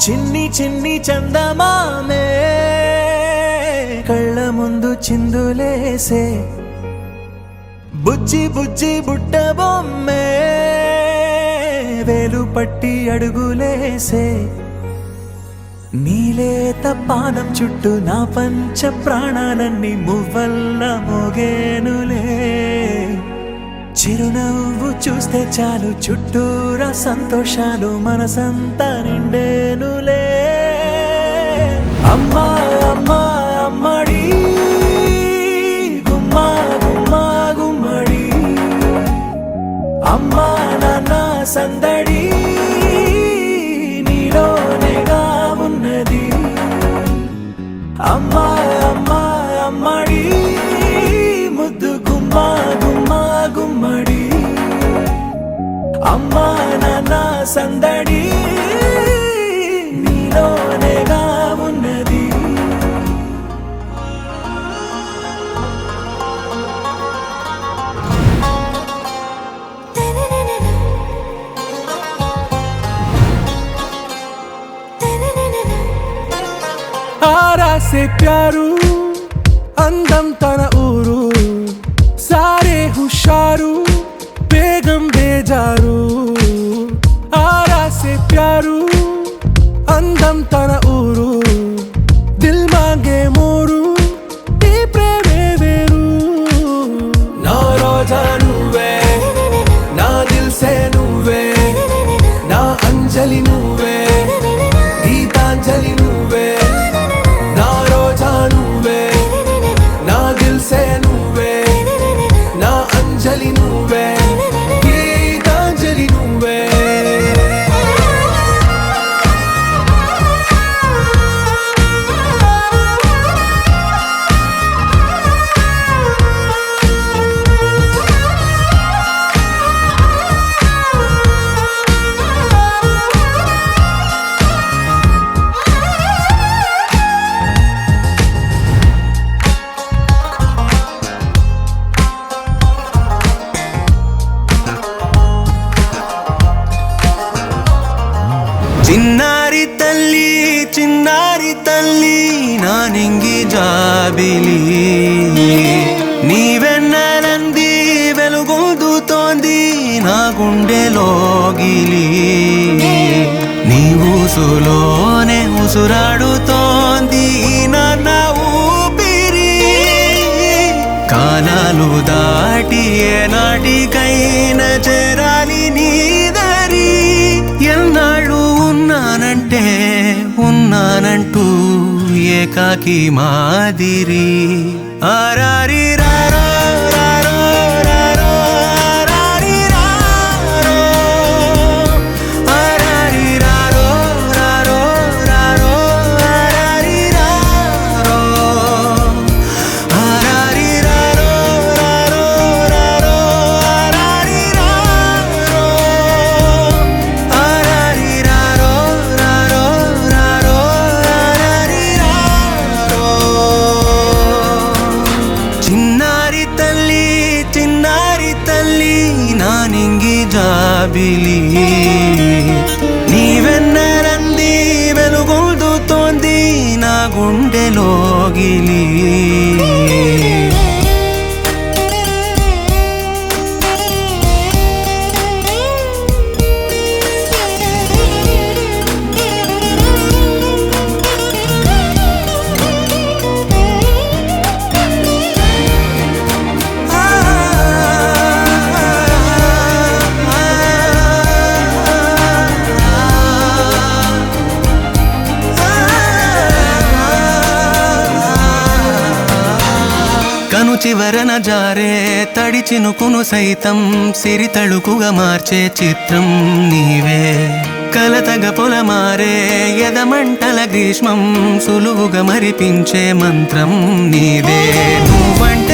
చిన్ని చిన్ని చందమామే కళ్ళ ముందు చిందులేసే బుజ్జి బుజ్జి బుట్ట బొమ్మే వేలు పట్టి అడుగులేసే నీలేత పానం చుట్టూ నా పంచ ప్రాణాలన్నీ మువ్వల్ల మోగేనులే చిరునవ్వు చూస్తే చాలు చుట్టూరా సంతోషాలు మనసంతా నిండేనులే అమ్మా అమ్మా అమ్మడి గుమ్మా గుమ్మా గుమ్మడి అమ్మా నాన్న సందడి నీలోనేగా ఉన్నది అమ్మా అమ్మా అమ్మడి ముద్దు గుమ్మా గుమ్మా గుమ్మడి అమ్మా నాన్న సందడి నీలోనేగా ఉన్నది आरा से प्यारू अंदम तन ऊरू सारे हुशारू बेगम बेजारू आरा से प्यारू अंदम तन ऊरू दिल मांगे मोरू ఈ ప్రేమే వేరు నా రోజా నువ్వే నా దిల్ సే నువ్వే నా అంజలి నువ్వే గీతాంజలి నువ్వే నా రోజా నువ్వే నా దిల్ సే నువ్వే నా అంజలి నువ్వే గీతాంజలి నువ్వే చిన్నారి తల్లి నా నింగి జాబిలి నీ వెన్నెలంది వెలుగొందుతోంది నా గుండెలోగిలి నీ ఊసులోనే ఉసురాడుతోంది నాన్న ఊపిరి కాలాలు దాటి ఏనాటికైనా చేరాలి నీ దరి ఎన్నాళ్ళు ఉన్నానంటూ ఏకాకి మాదిరి ఆరారి రారో రారో రారో ఆరారి రారో ఆరారి రారో రారో రారో ఆరారి రారో ఆరారి రారో రారో రారో ఆరారి రారో ఆరారి రారో రారో రారో ఆరారి రారో చిన్నారి తల్లి నా నింగి జాబిలి నీ వెన్నెలంది వెలుగొందుతోంది నా గుండెలోగిలి కను చివరన జారే తడి చినుకును సైతం సిరి తళుకుగా మార్చే చిత్రం నీవే కలతగ పొలమారే ఎదమంటల గ్రీష్మం సులువుగా మరిపించే మంత్రం నీదే నువ్వంటే